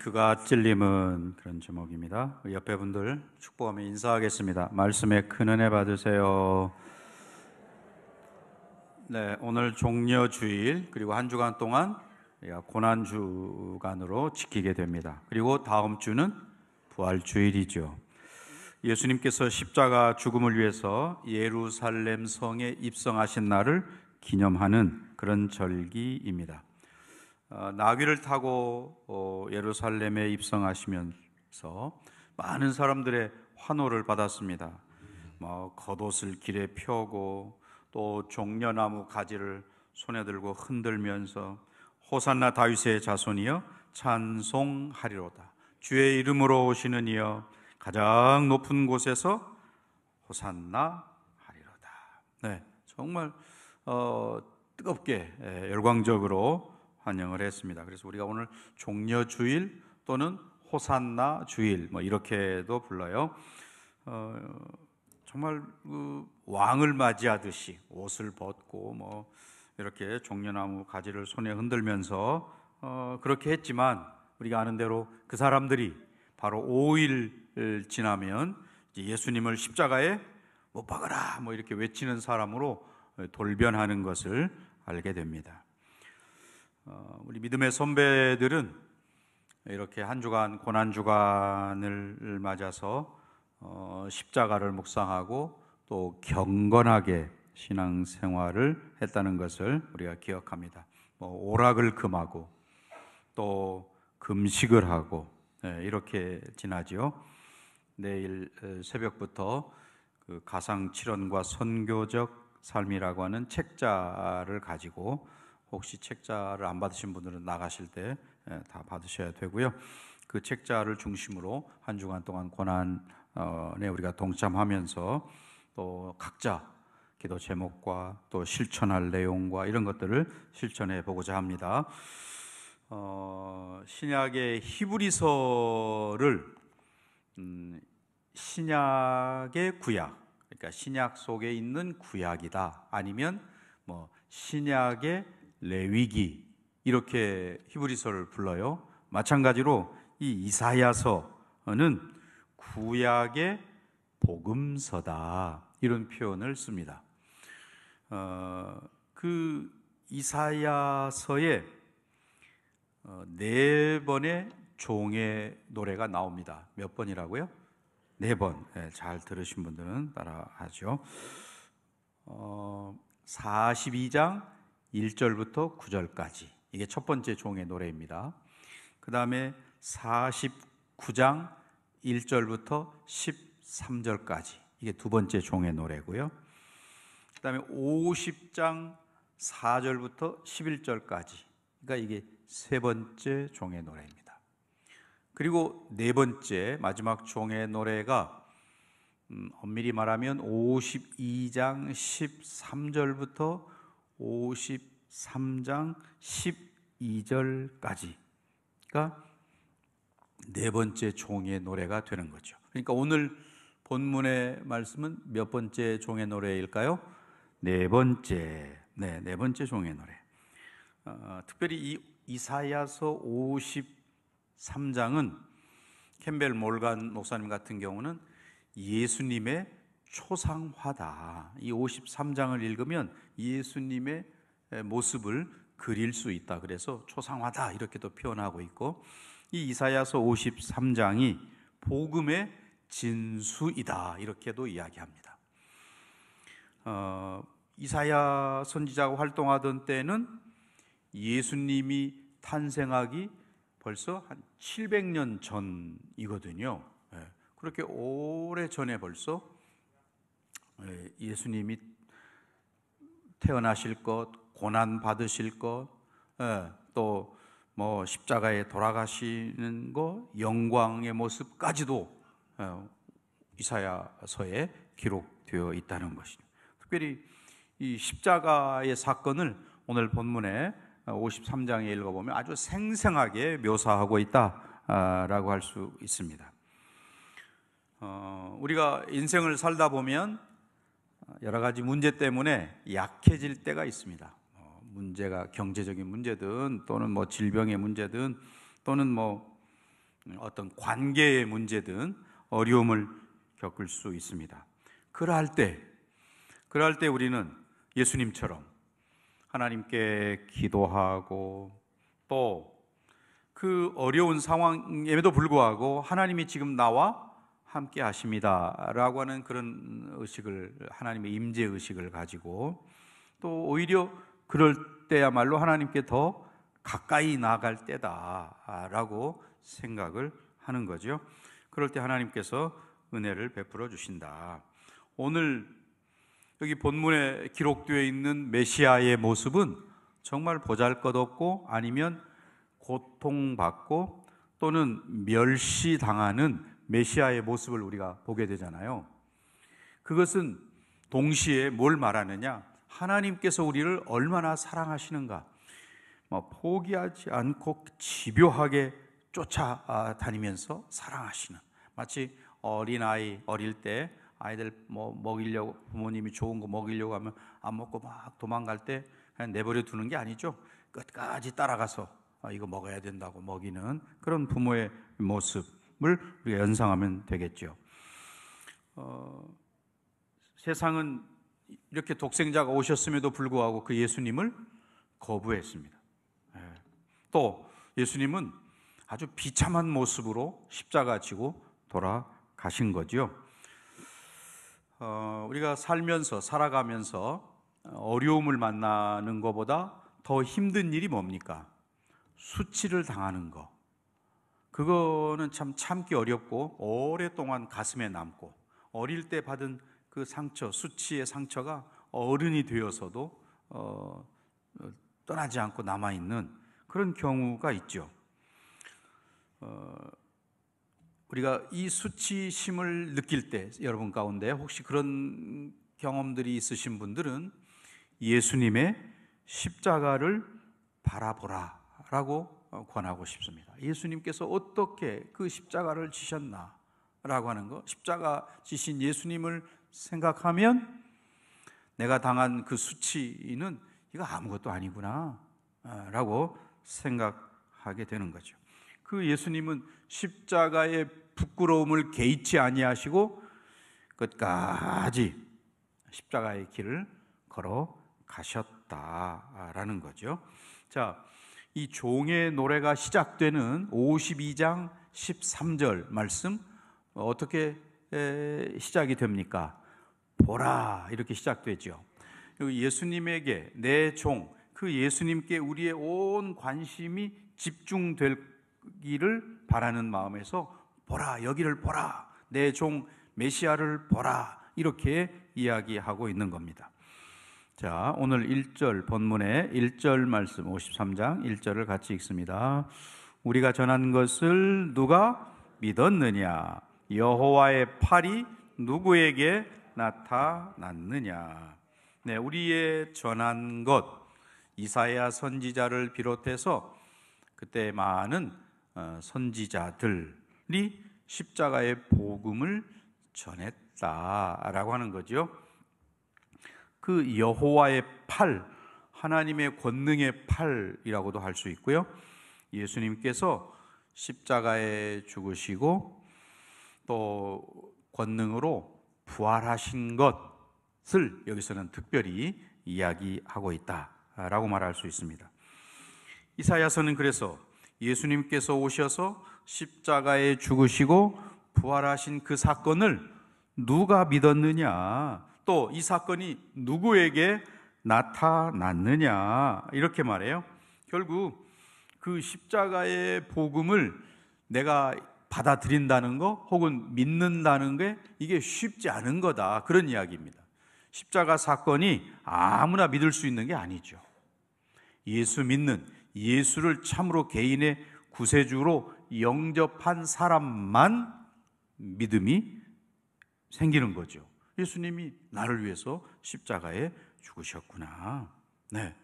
그가 찔림은 그런 제목입니다. 옆에 분들 축복하며 인사하겠습니다. 말씀에 큰 은혜 받으세요. 네, 오늘 종려주일 그리고 한 주간 동안 고난주간으로 지키게 됩니다. 그리고 다음 주는 부활주일이죠. 예수님께서 십자가 죽음을 위해서 예루살렘 성에 입성하신 날을 기념하는 그런 절기입니다. 나귀를 타고 예루살렘에 입성하시면서 많은 사람들의 환호를 받았습니다. 겉옷을 길에 펴고 또 종려나무 가지를 손에 들고 흔들면서 호산나 다윗의 자손이여 찬송하리로다. 주의 이름으로 오시는 이여 가장 높은 곳에서 호산나 하리로다. 네, 정말 뜨겁게 열광적으로 환영을 했습니다. 그래서 우리가 오늘 종려주일 또는 호산나 주일 이렇게도 불러요. 정말 왕을 맞이하듯이 옷을 벗고 이렇게 종려나무 가지를 손에 흔들면서 그렇게 했지만 우리가 아는 대로 그 사람들이 바로 5일 지나면 예수님을 십자가에 못 박아라 이렇게 외치는 사람으로 돌변하는 것을 알게 됩니다. 우리 믿음의 선배들은 이렇게 한 주간 고난주간을 맞아서 십자가를 묵상하고 또 경건하게 신앙생활을 했다는 것을 우리가 기억합니다. 오락을 금하고 또 금식을 하고 이렇게 지나지요. 내일 새벽부터 그 가상칠언과 선교적 삶이라고 하는 책자를 가지고 혹시 책자를 안 받으신 분들은 나가실 때 다 받으셔야 되고요. 그 책자를 중심으로 한 주간 동안 고난에 우리가 동참하면서 또 각자 기도 제목과 또 실천할 내용과 이런 것들을 실천해 보고자 합니다. 신약의 히브리서를 신약의 구약, 그러니까 신약 속에 있는 구약이다, 아니면 신약의 레위기 이렇게 히브리서를 불러요. 마찬가지로 이 이사야서는 구약의 복음서다 이런 표현을 씁니다. 그 이사야서에 4번의 종의 노래가 나옵니다. 몇 번이라고요? 4번. 잘 들으신 분들은 따라하죠. 42장 1절부터 9절까지 이게 첫 번째 종의 노래입니다. 그 다음에 49장 1절부터 13절까지 이게 두 번째 종의 노래고요. 그 다음에 50장 4절부터 11절까지 그러니까 이게 세 번째 종의 노래입니다. 그리고 네 번째 마지막 종의 노래가 엄밀히 말하면 52장 13절부터 53장 12절까지가 네 번째 종의 노래가 되는 거죠. 그러니까 오늘 본문의 말씀은 몇 번째 종의 노래일까요? 네 번째. 네 번째 종의 노래. 특별히 이 이사야서 53장은 캠벨 몰간 목사님 같은 경우는 예수님의 초상화다. 이 53장을 읽으면 예수님의 모습을 그릴 수 있다. 그래서 초상화다 이렇게도 표현하고 있고, 이 이사야서 53장이 복음의 진수이다 이렇게도 이야기합니다. 이사야 선지자가 활동하던 때는 예수님이 탄생하기 벌써 한 700년 전이거든요. 그렇게 오래 전에 벌써 예수님이 태어나실 것, 고난 받으실 것, 또 십자가에 돌아가시는 것, 영광의 모습까지도 이사야서에 기록되어 있다는 것이죠. 특별히 이 십자가의 사건을 오늘 본문에 53장에 읽어보면 아주 생생하게 묘사하고 있다라고 할 수 있습니다. 우리가 인생을 살다 보면 여러 가지 문제 때문에 약해질 때가 있습니다. 문제가 경제적인 문제든 또는 질병의 문제든 또는 어떤 관계의 문제든 어려움을 겪을 수 있습니다. 그럴 때 우리는 예수님처럼 하나님께 기도하고 또 그 어려운 상황임에도 불구하고 하나님이 지금 나와 함께 하십니다 라고 하는 그런 의식을, 하나님의 임재 의식을 가지고 또 오히려 그럴 때야말로 하나님께 더 가까이 나아갈 때다 라고 생각을 하는 거죠. 그럴 때 하나님께서 은혜를 베풀어 주신다. 오늘 여기 본문에 기록되어 있는 메시아의 모습은 정말 보잘것없고 아니면 고통받고 또는 멸시당하는 메시아의 모습을 우리가 보게 되잖아요. 그것은 동시에 뭘 말하느냐? 하나님께서 우리를 얼마나 사랑하시는가, 포기하지 않고 집요하게 쫓아다니면서 사랑하시는, 마치 어린아이 어릴 때 아이들 먹이려고, 부모님이 좋은 거 먹이려고 하면 안 먹고 막 도망갈 때 그냥 내버려 두는 게 아니죠. 끝까지 따라가서 이거 먹어야 된다고 먹이는 그런 부모의 모습을 우리가 연상하면 되겠죠. 세상은 이렇게 독생자가 오셨음에도 불구하고 그 예수님을 거부했습니다. 또 예수님은 아주 비참한 모습으로 십자가 지고 돌아가신 거죠. 우리가 살아가면서 어려움을 만나는 것보다 더 힘든 일이 뭡니까? 수치를 당하는 거. 그거는 참 참기 어렵고 오랫동안 가슴에 남고, 어릴 때 받은 그 상처, 수치의 상처가 어른이 되어서도 떠나지 않고 남아있는 그런 경우가 있죠. 우리가 이 수치심을 느낄 때, 여러분 가운데 혹시 그런 경험들이 있으신 분들은 예수님의 십자가를 바라보라 라고 권하고 싶습니다. 예수님께서 어떻게 그 십자가를 지셨나 라고 하는 거, 십자가 지신 예수님을 생각하면 내가 당한 그 수치는 이거 아무것도 아니구나 라고 생각하게 되는 거죠. 그 예수님은 십자가의 부끄러움을 개의치 아니하시고 끝까지 십자가의 길을 걸어 가셨다라는 거죠. 자, 이 종의 노래가 시작되는 52장 13절 말씀 어떻게 시작이 됩니까? 보라, 이렇게 시작되죠. 예수님에게, 내 종, 그 예수님께 우리의 온 관심이 집중되기를 바라는 마음에서 보라, 여기를 보라, 내 종 메시아를 보라, 이렇게 이야기하고 있는 겁니다. 자, 오늘 1절 본문의 1절 말씀 53장 1절을 같이 읽습니다. 우리가 전한 것을 누가 믿었느냐? 여호와의 팔이 누구에게 나타났느냐? 네, 우리의 전한 것, 이사야 선지자를 비롯해서 그때 많은 선지자들이 십자가의 복음을 전했다라고 하는 거죠. 그 여호와의 팔, 하나님의 권능의 팔이라고도 할 수 있고요. 예수님께서 십자가에 죽으시고 또 권능으로 부활하신 것을 여기서는 특별히 이야기하고 있다라고 말할 수 있습니다. 이사야서는 그래서 예수님께서 오셔서 십자가에 죽으시고 부활하신 그 사건을 누가 믿었느냐, 또 이 사건이 누구에게 나타났느냐, 이렇게 말해요. 결국 그 십자가의 복음을 내가 받아들인다는 거 혹은 믿는다는 게 이게 쉽지 않은 거다, 그런 이야기입니다. 십자가 사건이 아무나 믿을 수 있는 게 아니죠. 예수 믿는, 예수를 참으로 개인의 구세주로 영접한 사람만 믿음이 생기는 거죠. 예수님이 나를 위해서 십자가에 죽으셨구나. 네.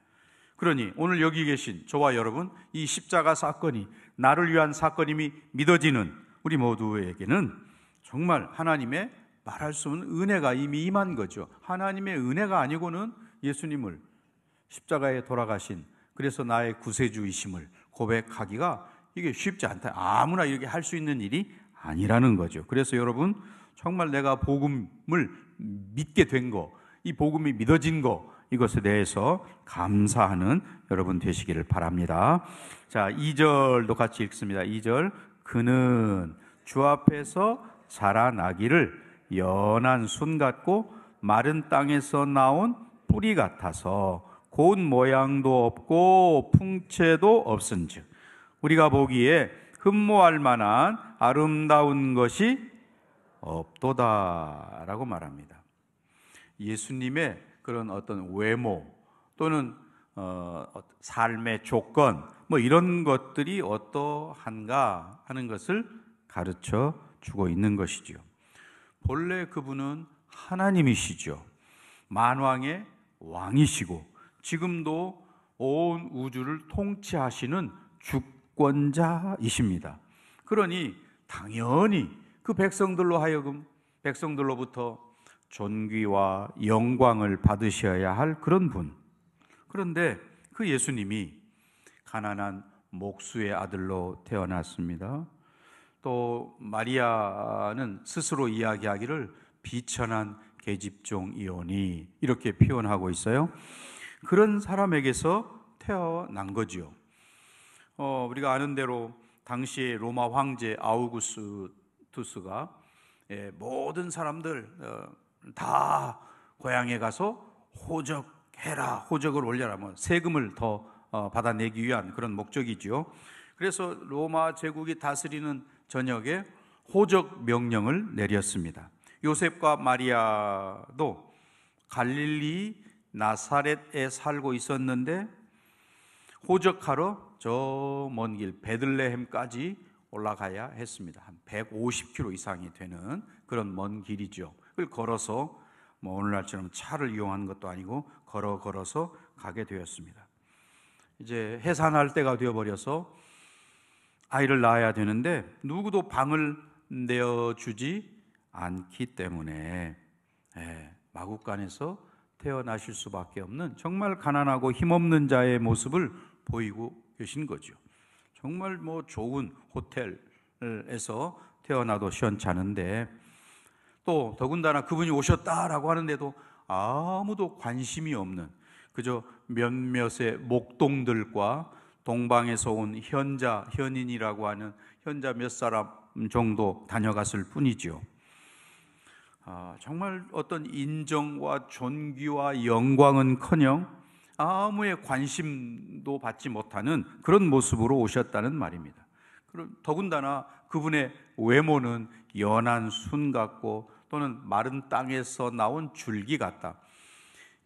그러니 오늘 여기 계신 저와 여러분, 이 십자가 사건이 나를 위한 사건임이 믿어지는 우리 모두에게는 정말 하나님의 말할 수 없는 은혜가 이미 임한 거죠. 하나님의 은혜가 아니고는 예수님을, 십자가에 돌아가신, 그래서 나의 구세주이심을 고백하기가 이게 쉽지 않다. 아무나 이렇게 할 수 있는 일이 아니라는 거죠. 그래서 여러분, 정말 내가 복음을 믿게 된 거, 이 복음이 믿어진 거, 이것에 대해서 감사하는 여러분 되시기를 바랍니다. 자, 2절도 같이 읽습니다. 2절. 그는 주 앞에서 자라나기를 연한 순 같고 마른 땅에서 나온 뿌리 같아서 고운 모양도 없고 풍채도 없은즉 우리가 보기에 흠모할 만한 아름다운 것이 없도다라고 말합니다. 예수님의 그런 어떤 외모 또는 삶의 조건 뭐 이런 것들이 어떠한가 하는 것을 가르쳐 주고 있는 것이지요. 본래 그분은 하나님이시죠. 만왕의 왕이시고 지금도 온 우주를 통치하시는 주권자이십니다. 그러니 당연히 그 백성들로 하여금 백성들로부터 존귀와 영광을 받으셔야 할 그런 분. 그런데 그 예수님이 가난한 목수의 아들로 태어났습니다. 또 마리아는 스스로 이야기하기를 비천한 계집종이오니 이렇게 표현하고 있어요. 그런 사람에게서 태어난 거죠. 우리가 아는 대로 당시에 로마 황제 아우구스투스가 모든 사람들 다 고향에 가서 호적해라, 호적을 올려라, 뭐 세금을 더 받아내기 위한 그런 목적이죠. 그래서 로마 제국이 다스리는 저녁에 호적 명령을 내렸습니다. 요셉과 마리아도 갈릴리 나사렛에 살고 있었는데 호적하러 저 먼 길 베들레헴까지 올라가야 했습니다. 한 150km 이상이 되는 그런 먼 길이죠. 그걸 걸어서 뭐 오늘날처럼 차를 이용한 것도 아니고 걸어서 가게 되었습니다. 이제 해산할 때가 되어버려서 아이를 낳아야 되는데 누구도 방을 내어주지 않기 때문에 마국간에서 태어나실 수밖에 없는 정말 가난하고 힘없는 자의 모습을 보이고 계신 거죠. 정말 뭐 좋은 호텔에서 태어나도 시원찮은데 또 더군다나 그분이 오셨다라고 하는데도 아무도 관심이 없는 그저 몇몇의 목동들과 동방에서 온 현인이라고 하는 현자 몇 사람 정도 다녀갔을 뿐이죠. 정말 어떤 인정과 존귀와 영광은커녕 아무의 관심도 받지 못하는 그런 모습으로 오셨다는 말입니다. 더군다나 그분의 외모는 연한 순 같고 또는 마른 땅에서 나온 줄기 같다.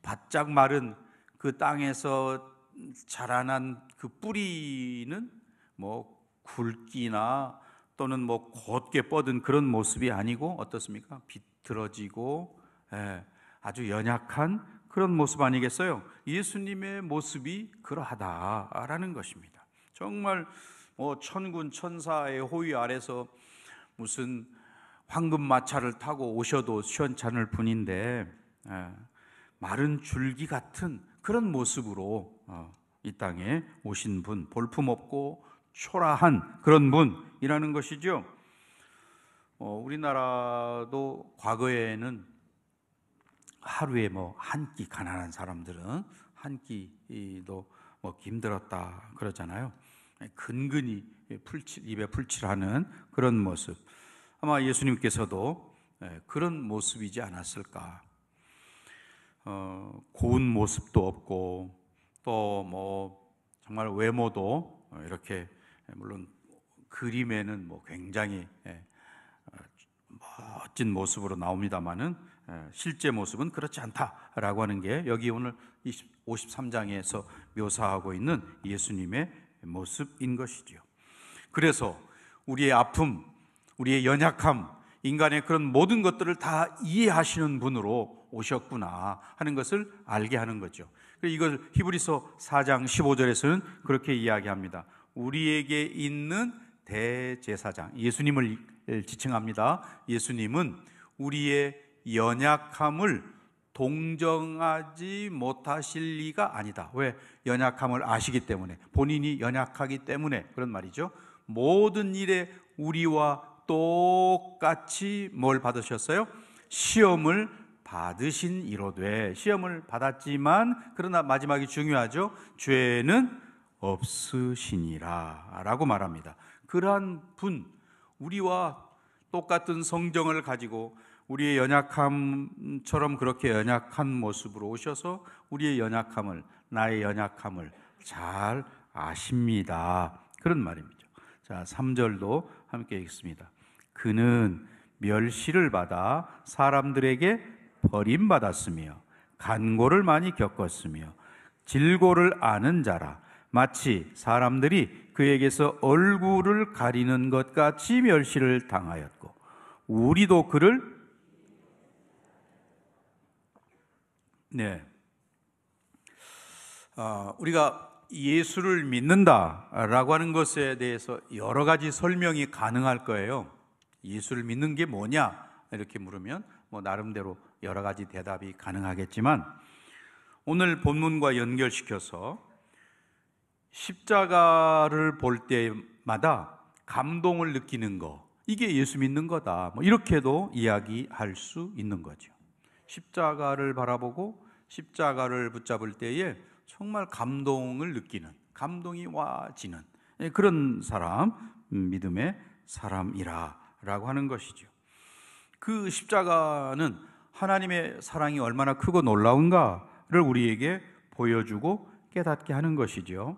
바짝 마른 그 땅에서 자라난 그 뿌리는 뭐 굵기나 또는 뭐 곧게 뻗은 그런 모습이 아니고 어떻습니까? 비틀어지고 아주 연약한 그런 모습 아니겠어요? 예수님의 모습이 그러하다라는 것입니다. 정말 천군 천사의 호위 아래서 무슨 황금마차를 타고 오셔도 시원찮을 뿐인데 마른 줄기 같은 그런 모습으로 이 땅에 오신 분, 볼품없고 초라한 그런 분이라는 것이죠. 우리나라도 과거에는 하루에 뭐 한 끼, 가난한 사람들은 한 끼도 먹기 힘들었다 그러잖아요. 근근히 입에 풀칠하는 그런 모습. 아마 예수님께서도 그런 모습이지 않았을까. 고운 모습도 없고 또 뭐 정말 외모도 이렇게 물론 그림에는 뭐 굉장히 멋진 모습으로 나옵니다만은 실제 모습은 그렇지 않다라고 하는 게 여기 오늘 53장에서 묘사하고 있는 예수님의 모습인 것이죠. 그래서 우리의 아픔, 우리의 연약함, 인간의 그런 모든 것들을 다 이해하시는 분으로 오셨구나 하는 것을 알게 하는 거죠. 이걸 히브리서 4장 15절에서는 그렇게 이야기합니다. 우리에게 있는 대제사장, 예수님을 지칭합니다. 예수님은 우리의 연약함을 동정하지 못하실 리가 아니다. 왜? 연약함을 아시기 때문에, 본인이 연약하기 때문에 그런 말이죠. 모든 일에 우리와 똑같이 뭘 받으셨어요? 시험을 받으신 이로되. 시험을 받았지만 그러나 마지막이 중요하죠. 죄는 없으시니라 라고 말합니다. 그러한 분, 우리와 똑같은 성정을 가지고 우리의 연약함처럼 그렇게 연약한 모습으로 오셔서 우리의 연약함을, 나의 연약함을 잘 아십니다. 그런 말입니다. 자, 3절도 함께 읽습니다. 그는 멸시를 받아 사람들에게 버림받았으며 간고를 많이 겪었으며 질고를 아는 자라. 마치 사람들이 그에게서 얼굴을 가리는 것 같이 멸시를 당하였고 우리도 그를 우리가 예수를 믿는다라고 하는 것에 대해서 여러 가지 설명이 가능할 거예요. 예수를 믿는 게 뭐냐 이렇게 물으면 나름대로 여러 가지 대답이 가능하겠지만 오늘 본문과 연결시켜서 십자가를 볼 때마다 감동을 느끼는 거, 이게 예수 믿는 거다, 이렇게도 이야기할 수 있는 거죠. 십자가를 바라보고 십자가를 붙잡을 때에 정말 감동을 느끼는, 감동이 와지는 그런 사람, 믿음의 사람이라고 하는 것이죠. 그 십자가는 하나님의 사랑이 얼마나 크고 놀라운가를 우리에게 보여주고 깨닫게 하는 것이죠.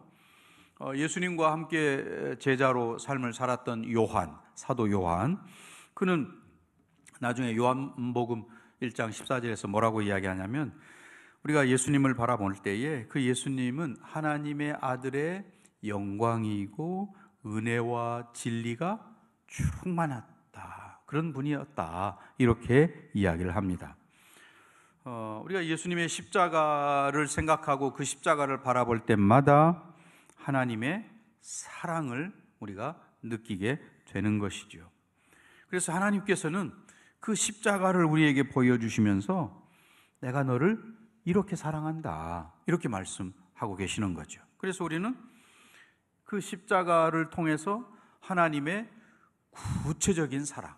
예수님과 함께 제자로 삶을 살았던 요한, 사도 요한, 그는 나중에 요한복음 1장 14절에서 뭐라고 이야기하냐면 우리가 예수님을 바라볼 때에 그 예수님은 하나님의 아들의 영광이고 은혜와 진리가 충만했다, 그런 분이었다, 이렇게 이야기를 합니다. 우리가 예수님의 십자가를 생각하고 그 십자가를 바라볼 때마다 하나님의 사랑을 우리가 느끼게 되는 것이죠. 그래서 하나님께서는 그 십자가를 우리에게 보여주시면서 내가 너를 이렇게 사랑한다, 이렇게 말씀하고 계시는 거죠. 그래서 우리는 그 십자가를 통해서 하나님의 구체적인 사랑,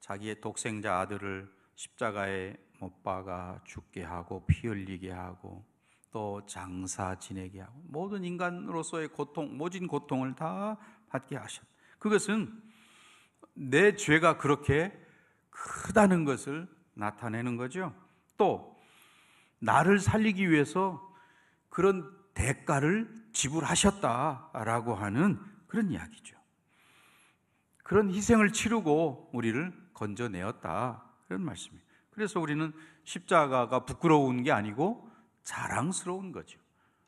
자기의 독생자 아들을 십자가에 못 박아 죽게 하고 피 흘리게 하고 또 장사 지내게 하고 모든 인간으로서의 고통, 모진 고통을 다 받게 하셨다. 그것은 내 죄가 그렇게 크다는 것을 나타내는 거죠. 또 나를 살리기 위해서 그런 대가를 지불하셨다라고 하는 그런 이야기죠. 그런 희생을 치르고 우리를 건져내었다, 그런 말씀이에요. 그래서 우리는 십자가가 부끄러운 게 아니고 자랑스러운 거죠.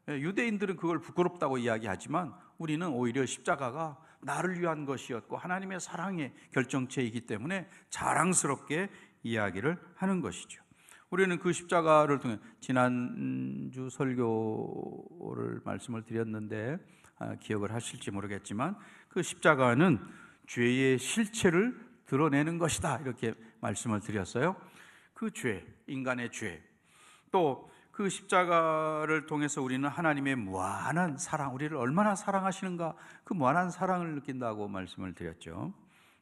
유대인들은 그걸 부끄럽다고 이야기하지만 우리는 오히려 십자가가 나를 위한 것이었고 하나님의 사랑의 결정체이기 때문에 자랑스럽게 이야기를 하는 것이죠. 우리는 그 십자가를 통해 지난주 설교를 말씀을 드렸는데 기억을 하실지 모르겠지만 그 십자가는 죄의 실체를 드러내는 것이다, 이렇게 말씀을 드렸어요. 그 죄, 인간의 죄, 또 그 십자가를 통해서 우리는 하나님의 무한한 사랑, 우리를 얼마나 사랑하시는가, 그 무한한 사랑을 느낀다고 말씀을 드렸죠.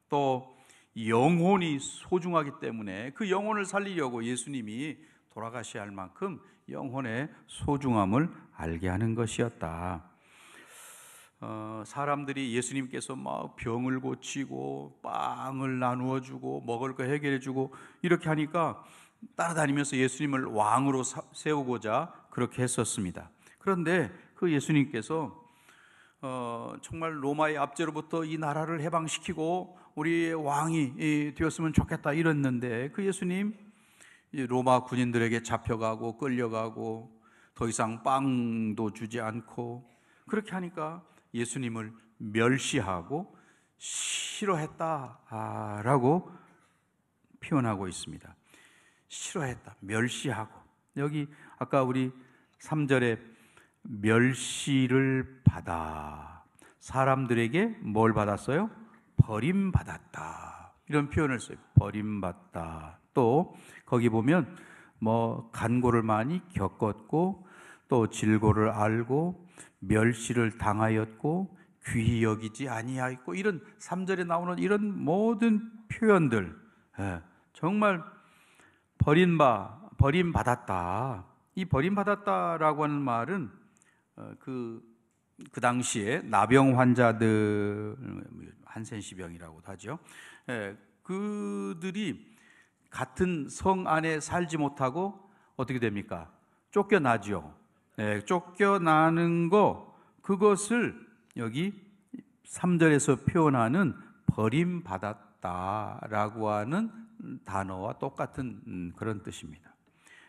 또 영혼이 소중하기 때문에 그 영혼을 살리려고 예수님이 돌아가셔야 할 만큼 영혼의 소중함을 알게 하는 것이었다. 사람들이 예수님께서 막 병을 고치고 빵을 나누어 주고 먹을 거 해결해 주고 이렇게 하니까 따라다니면서 예수님을 왕으로 세우고자 그렇게 했었습니다. 그런데 그 예수님께서 정말 로마의 압제로부터 이 나라를 해방시키고 우리의 왕이 되었으면 좋겠다 이랬는데 그 예수님 로마 군인들에게 잡혀가고 끌려가고 더 이상 빵도 주지 않고 그렇게 하니까 예수님을 멸시하고 싫어했다라고 표현하고 있습니다. 싫어했다, 멸시하고. 여기 아까 우리 3절에 멸시를 받아 사람들에게 뭘 받았어요? 버림받았다, 이런 표현을 써요. 버림받다. 또 거기 보면 간고를 많이 겪었고 또 질고를 알고 멸시를 당하였고 귀히 여기지 아니하였고, 이런 3절에 나오는 이런 모든 표현들, 정말 버림받았다. 이 버림받았다라고 하는 말은 그 당시에 나병 환자들, 한센시병이라고도 하죠. 그들이 같은 성 안에 살지 못하고 어떻게 됩니까? 쫓겨나죠. 쫓겨나는 그것을 여기 3절에서 표현하는 버림받았다라고 하는 단어와 똑같은 그런 뜻입니다.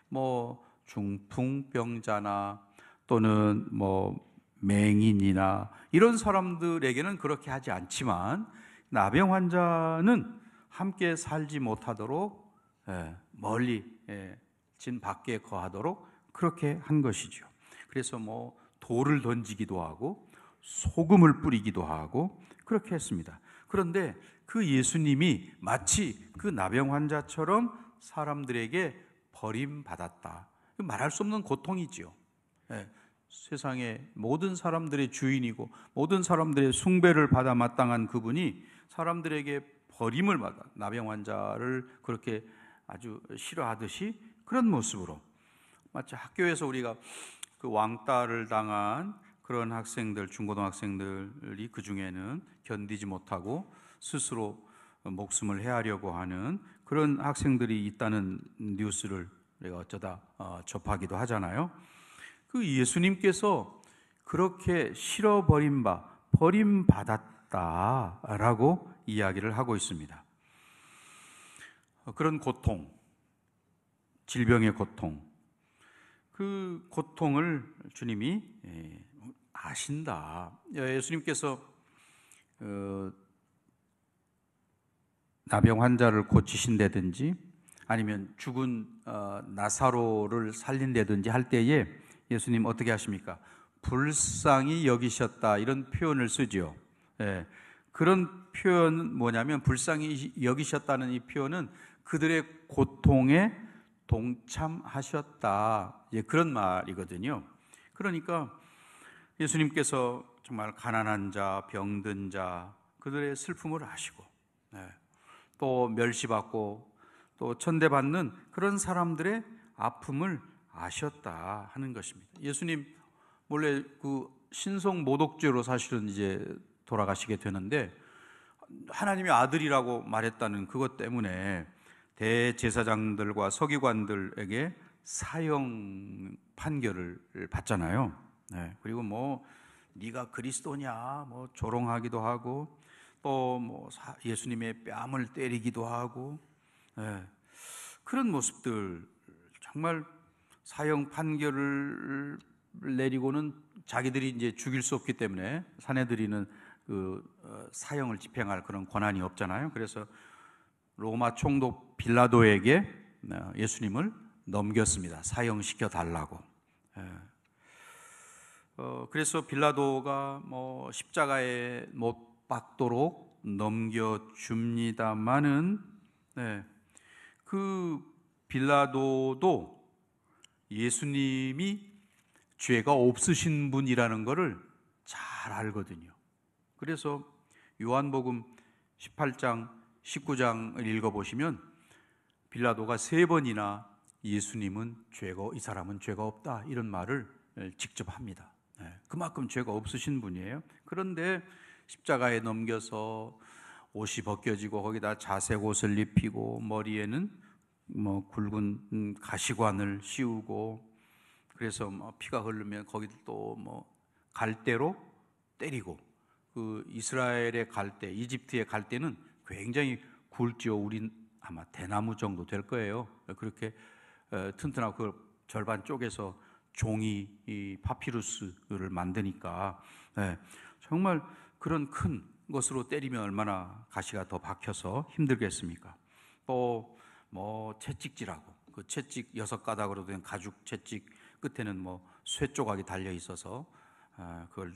뭐 중풍병자나 또는 뭐 맹인이나 이런 사람들에게는 그렇게 하지 않지만, 나병 환자는 함께 살지 못하도록 멀리 진 밖에 거하도록 그렇게 한 것이죠. 그래서 뭐 돌을 던지기도 하고 소금을 뿌리기도 하고 그렇게 했습니다. 그런데 그 예수님이 마치 그 나병 환자처럼 사람들에게 버림받았다. 말할 수 없는 고통이지요. 세상의 모든 사람들의 주인이고 모든 사람들의 숭배를 받아 마땅한 그분이 사람들에게 버림을 받아 나병 환자를 그렇게 아주 싫어하듯이 그런 모습으로, 마치 학교에서 우리가 그 왕따를 당한 그런 학생들, 중고등학생들이 그 중에는 견디지 못하고 스스로 목숨을 해하려고 하는 그런 학생들이 있다는 뉴스를 우리가 어쩌다 접하기도 하잖아요. 그 예수님께서 그렇게 버림받았다라고 이야기를 하고 있습니다. 그런 고통, 질병의 고통, 그 고통을 주님이 아신다. 예수님께서 나병 환자를 고치신다든지 아니면 죽은 나사로를 살린다든지 할 때에 예수님 어떻게 하십니까? 불쌍히 여기셨다, 이런 표현을 쓰죠. 그런 표현은 뭐냐면, 불쌍히 여기셨다는 이 표현은 그들의 고통에 동참하셨다, 그런 말이거든요. 그러니까 예수님께서 정말 가난한 자, 병든 자, 그들의 슬픔을 아시고 또 멸시받고 또 천대받는 그런 사람들의 아픔을 아셨다 하는 것입니다. 예수님 원래 그 신성 모독죄로 사실은 이제 돌아가시게 되는데, 하나님의 아들이라고 말했다는 그것 때문에 대제사장들과 서기관들에게 사형 판결을 받잖아요. 그리고 뭐 네가 그리스도냐 뭐 조롱하기도 하고, 또 뭐 예수님의 뺨을 때리기도 하고, 그런 모습들, 정말 사형 판결을 내리고는 자기들이 이제 죽일 수 없기 때문에 사내들이는 그 사형을 집행할 그런 권한이 없잖아요. 그래서 로마 총독 빌라도에게 예수님을 넘겼습니다. 사형시켜 달라고. 그래서 빌라도가 뭐 십자가에 못 박도록 넘겨줍니다마는, 그 빌라도도 예수님이 죄가 없으신 분이라는 것을 잘 알거든요. 그래서 요한복음 18장, 19장을 읽어보시면 빌라도가 3번이나 예수님은 이 사람은 죄가 없다, 이런 말을 직접 합니다. 그만큼 죄가 없으신 분이에요. 그런데 십자가에 넘겨서 옷이 벗겨지고 거기다 자색 옷을 입히고 머리에는 뭐 굵은 가시관을 씌우고, 그래서 뭐 피가 흐르면 거기 또 뭐 갈대로 때리고, 그 이스라엘의 갈대, 이집트의 갈대는 굉장히 굵죠. 우린 아마 대나무 정도 될 거예요. 그렇게 튼튼하고 그걸 절반 쪼개서 종이, 이 파피루스를 만드니까 정말 그런 큰 것으로 때리면 얼마나 가시가 더 박혀서 힘들겠습니까? 또 뭐 채찍질하고, 그 채찍 6가닥으로 된 가죽 채찍 끝에는 뭐 쇠 조각이 달려 있어서 그걸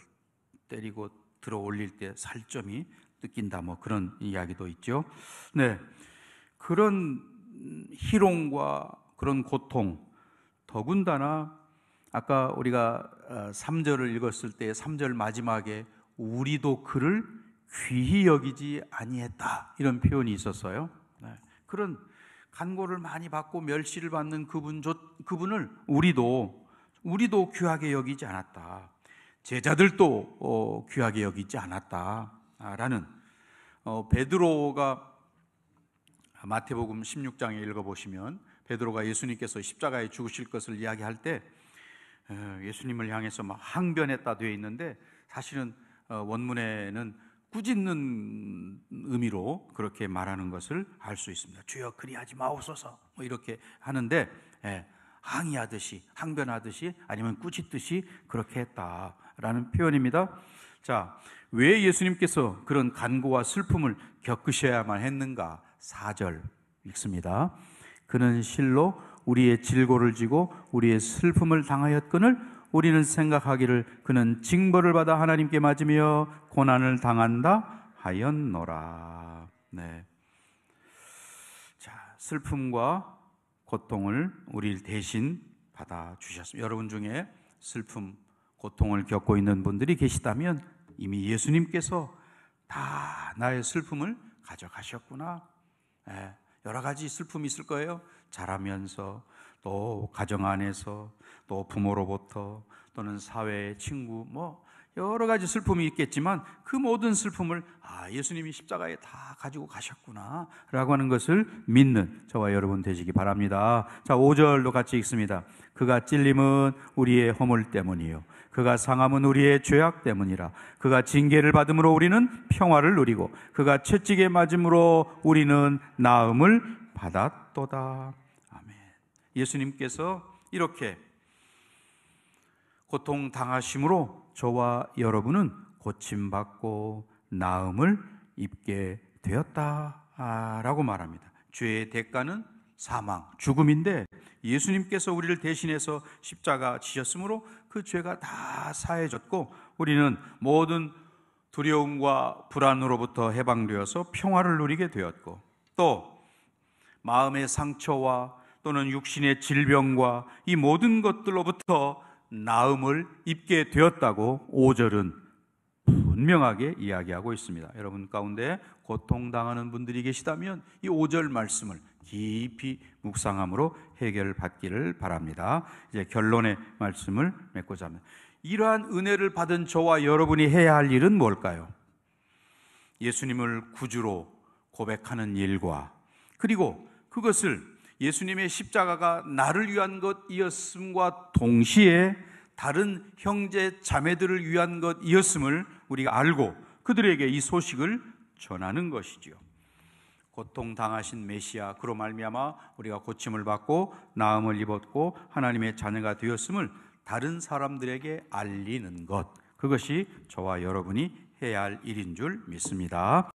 때리고 들어 올릴 때 살점이 뜯긴다, 뭐 그런 이야기도 있죠. 그런 희롱과 그런 고통, 더군다나 아까 우리가 3절을 읽었을 때 3절 마지막에 우리도 그를 귀히 여기지 아니했다, 이런 표현이 있었어요. 그런 간고를 많이 받고 멸시를 받는 그분을 우리도 귀하게 여기지 않았다, 제자들도 귀하게 여기지 않았다라는, 베드로가 마태복음 16장에 읽어보시면 베드로가 예수님께서 십자가에 죽으실 것을 이야기할 때 예수님을 향해서 막 항변했다 되어 있는데, 사실은 원문에는 꾸짖는 의미로 그렇게 말하는 것을 알 수 있습니다. 주여 그리하지 마옵소서, 뭐 이렇게 하는데, 항의하듯이, 항변하듯이, 아니면 꾸짖듯이 그렇게 했다라는 표현입니다. 자, 왜 예수님께서 그런 간고와 슬픔을 겪으셔야만 했는가? 4절 읽습니다. 그는 실로 우리의 질고를 지고 우리의 슬픔을 당하였거늘 우리는 생각하기를 그는 징벌을 받아 하나님께 맞으며 고난을 당한다 하였노라. 네. 자, 슬픔과 고통을 우리 대신 받아 주셨습니다. 여러분 중에 슬픔, 고통을 겪고 있는 분들이 계시다면 이미 예수님께서 다 나의 슬픔을 가져가셨구나. 여러 가지 슬픔이 있을 거예요. 자라면서, 또 가정 안에서, 또 부모로부터, 또는 사회, 친구, 뭐 여러 가지 슬픔이 있겠지만 그 모든 슬픔을 예수님이 십자가에 다 가지고 가셨구나 라고 하는 것을 믿는 저와 여러분 되시기 바랍니다. 자, 5절도 같이 읽습니다. 그가 찔림은 우리의 허물 때문이요 그가 상함은 우리의 죄악 때문이라. 그가 징계를 받음으로 우리는 평화를 누리고 그가 채찍에 맞음으로 우리는 나음을 받았도다. 아멘. 예수님께서 이렇게 고통당하심으로 저와 여러분은 고침받고 나음을 입게 되었다라고 말합니다. 죄의 대가는 사망, 죽음인데 예수님께서 우리를 대신해서 십자가 지셨으므로 그 죄가 다 사해졌고 우리는 모든 두려움과 불안으로부터 해방되어서 평화를 누리게 되었고, 또 마음의 상처와 또는 육신의 질병과 이 모든 것들로부터 나음을 입게 되었다고 5절은 분명하게 이야기하고 있습니다. 여러분 가운데 고통당하는 분들이 계시다면 이 5절 말씀을 깊이 묵상함으로 해결받기를 바랍니다. 이제 결론의 말씀을 맺고자 합니다. 이러한 은혜를 받은 저와 여러분이 해야 할 일은 뭘까요? 예수님을 구주로 고백하는 일과, 그리고 그것을 예수님의 십자가가 나를 위한 것이었음과 동시에 다른 형제 자매들을 위한 것이었음을 우리가 알고 그들에게 이 소식을 전하는 것이지요. 고통당하신 메시아, 그로 말미암아 우리가 고침을 받고 나음을 입었고 하나님의 자녀가 되었음을 다른 사람들에게 알리는 것, 그것이 저와 여러분이 해야 할 일인 줄 믿습니다.